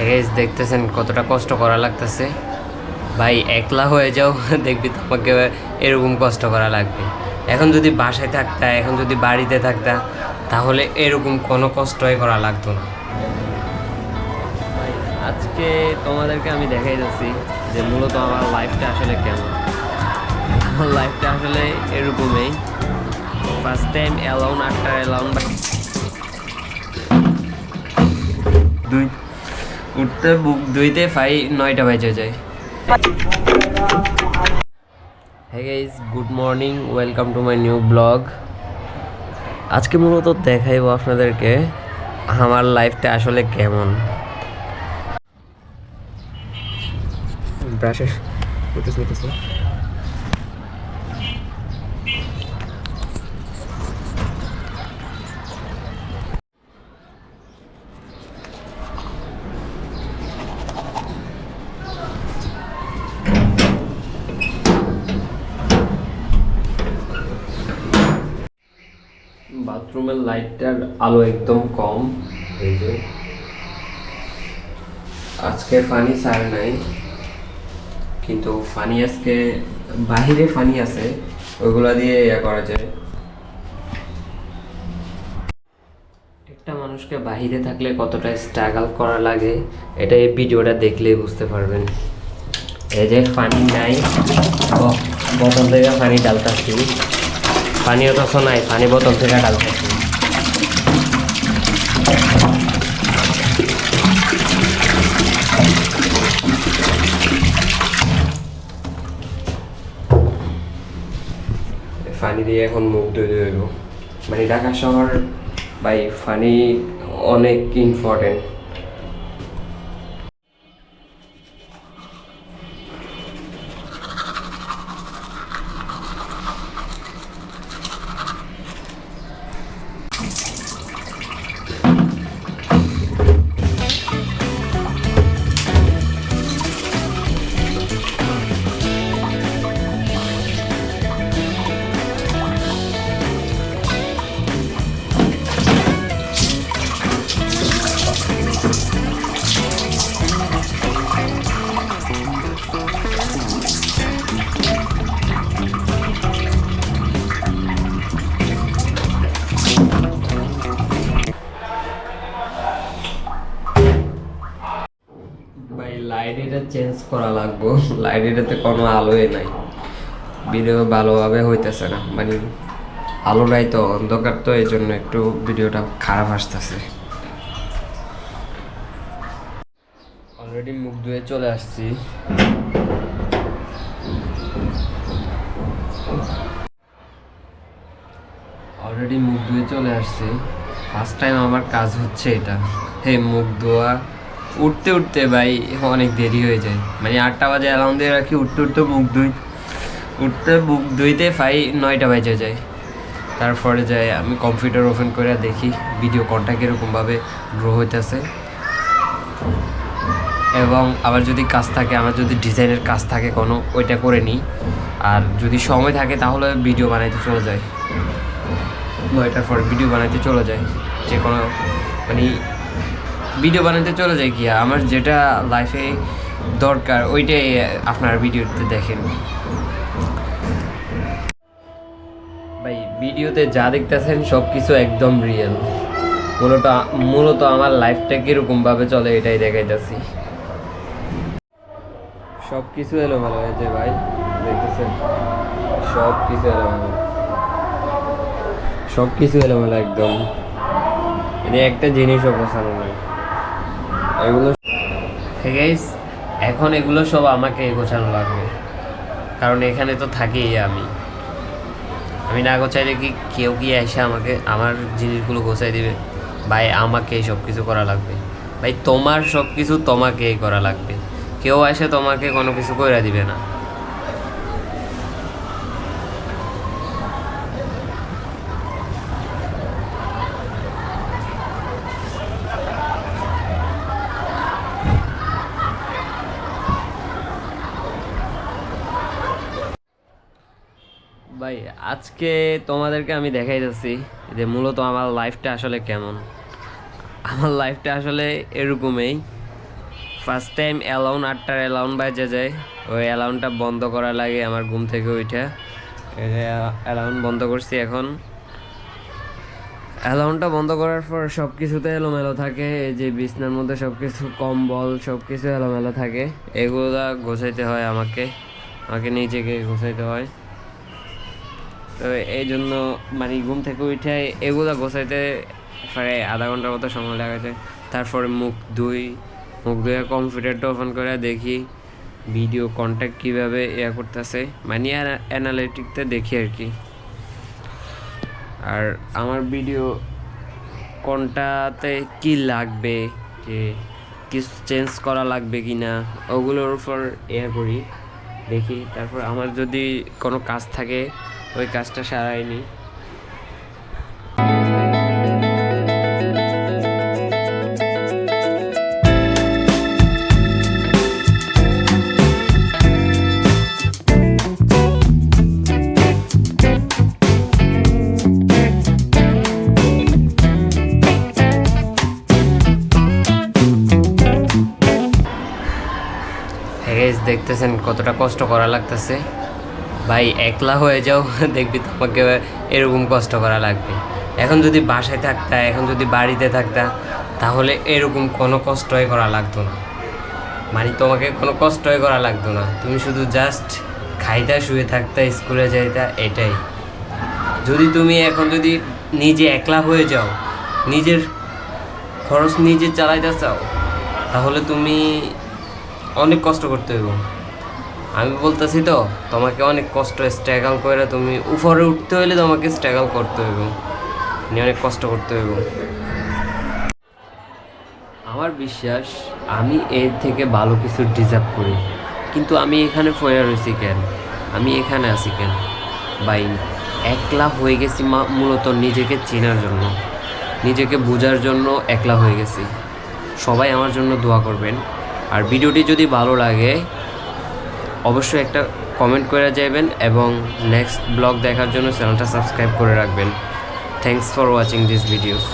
Guys দেখতেছেন কতটা কষ্ট করা লাগতেছে ভাই, একলা হয়ে যাও দেখবি তোমাকে এরকম কষ্ট করা লাগবে। এখন যদি বাসায় থাকতা, এখন যদি বাড়িতে থাকতা, তাহলে এরকম কোনো কষ্টই করা লাগতো না। আজকে তোমাদেরকে আমি দেখাই যাচ্ছি যে মূলত আমার লাইফটা আসলে কেমন। আমার লাইফটা আসলে এরকমই, first time alarm after alarm দুই উঠতে বুক দুইতে 9টা বেজে যায়। Hey guys, good morning, welcome to my new vlog. আজকে মূলত দেখাইবো আপনাদেরকে আমার লাইফটা আসলে কেমন। ব্রাশের বাথরুমের লাইটটার আলো একদম কম। এই যে আজকে ফানি স্যার নাই, কিন্তু ফানি আজকে বাহিরে ফানি আছে, ওইগুলা দিয়ে ইয়া করা যায়। একটা মানুষকে বাহিরে থাকলে কতটা স্ট্রাগল করা লাগে এটা এই ভিডিওটা দেখলেই বুঝতে পারবেন। এই যে ফানি নাই, বোতল থেকে পানি ডালতাছি, পানিও তো নাই, পানি বোতল থেকে ডালতাছি। পানি দিয়ে এখন মুখ ধুয়ে দেব। মানে ঢাকা শহর ভাই, পানি অনেক ইম্পর্টেন্ট। লাইট এটা চেঞ্জ করা লাগবো, লাইট এটাতে কোনো আলোই নাই, ভিডিও ভালোভাবে হইতেছে না। মানে আলো নাই তো, অন্ধকার তো, এই জন্য একটু ভিডিওটা খারাপ আসতেছে। অলরেডি মুখ ধুয়ে চলে আসছি। ফার্স্ট টাইম আমার কাজ হচ্ছে এটা। মুখ ধোয়া, উঠতে উঠতে ভাই অনেক দেরি হয়ে যায়। মানে 8টা বাজে অ্যালার্ম দিয়ে রাখি, উঠতে মুখ ধুইতে 9টা বেজে যায়। তারপরে যাই আমি কম্পিউটার ওপেন করে দেখি ভিডিও কোনটা কীরকমভাবে গ্রো হইতেছে, এবং আবার যদি কাজ থাকে, আমার যদি ডিজাইনের কাজ থাকে কোনো, ওইটা করে নিই। আর যদি সময় থাকে তাহলে ভিডিও বানাইতে চলে যায়, 9টার পর ভিডিও বানাইতে চলে যায়। যে কোনো মানে ভিডিও বানাতে চলে যায় গিয়া, আমার যেটা লাইফে দরকার ওইটাই আপনারা ভিডিওতে দেখেন। ভাই ভিডিওতে যা দেখতেছেন সব কিছু একদম রিয়েল। মূলত আমার লাইফটা কীরকমভাবে চলে এটাই দেখাইতেছি। সব কিছু এলোমেলো হয়েছে ভাই, দেখতেছেন সব কিছু এলোমেলো একদম। মানে একটা জিনিসও পছন্দ নাই এগুলো। গাইস, এখন এগুলো সব আমাকে গোছানো লাগবে, কারণ এখানে তো থাকি আমি না গোছাইলে কি কেউ কি এসে আমাকে আমার জিনিসগুলো গোছাই দিবে? ভাই আমাকেই সব কিছু করা লাগবে। ভাই তোমার সব কিছু তোমাকেই করা লাগবে, কেউ এসে তোমাকে কোনো কিছু করে দিবে না। ভাই আজকে তোমাদেরকে আমি দেখাই যাচ্ছি যে মূলত আমার লাইফটা আসলে কেমন। আমার লাইফটা আসলে এরকমই, ফার্স্ট টাইম অ্যালাউন্ড 8টার অ্যালাউন্ড বাজে যায়, ওই অ্যালাউন্ডটা বন্ধ করা লাগে আমার ঘুম থেকে ওইটা অ্যালাউন্ড বন্ধ করছি। এখন অ্যালাউন্ডটা বন্ধ করার পর সব কিছুতে এলোমেলো থাকে, এই যে বিছনার মধ্যে সব কিছু কম্বল সব কিছু এলোমেলো থাকে, এগুলা গোছাইতে হয় আমাকে নিজেকে গোছাইতে হয়। তো এই জন্য মানে ঘুম থেকে উঠে এগুলো গোছাইতে প্রায় আধা ঘন্টার মতো সময় লাগা যায়। তারপরে মুখ ধুয়ে কম্পিউটারটা ওপেন করে দেখি ভিডিও কন্ট্যাক্ট কীভাবে করতেছে, মানে অ্যানালিটিকতে দেখি আর কি। আর আমার ভিডিও কোনটাতে কি লাগবে, যে কিছু চেঞ্জ করা লাগবে কি না, ওগুলোর উপর করি দেখি। তারপর আমার যদি কোনো কাজ থাকে ওই কাজটা সারাই নিই। দেখতেছেন কতটা কষ্ট করা লাগতেছে ভাই, একলা হয়ে যাও দেখবি তোমাকে এরকম কষ্ট করা লাগবে। এখন যদি বাসায় থাকতা, এখন যদি বাড়িতে থাকতা, তাহলে এরকম কোনো কষ্টই করা লাগতো না, মানে তোমাকে কোনো কষ্টই করা লাগতো না, তুমি শুধু জাস্ট খাইতা শুয়ে থাকতা, স্কুলে যাইতা, এটাই। যদি তুমি এখন যদি নিজে একলা হয়ে যাও, নিজের খরচ নিজে চালাইতে চাও, তাহলে তুমি অনেক কষ্ট করতে হইব। আমি বলতেছি তো, তোমাকে অনেক কষ্ট স্ট্রাগল করে তুমি উপরে উঠতে হইলে তোমাকে স্ট্রাগল করতে হইব, অনেক কষ্ট করতে হইব। আমার বিশ্বাস আমি এর থেকে ভালো কিছু ডিজার্ভ করি, কিন্তু আমি এখানে পড়ে রয়েছি কেন, আমি এখানে আছি কেন ভাই? একলা হয়ে গেছি মূলত নিজেকে চেনার জন্য, নিজেকে বোঝার জন্য একলা হয়ে গেছি। সবাই আমার জন্য দোয়া করবেন। আর ভিডিওটি যদি ভালো লাগে অবশ্যই একটা কমেন্ট করে যাবেন এবং নেক্সট ব্লগ দেখার জন্য চ্যানেলটা সাবস্ক্রাইব করে রাখবেন। Thanks for watching this videos.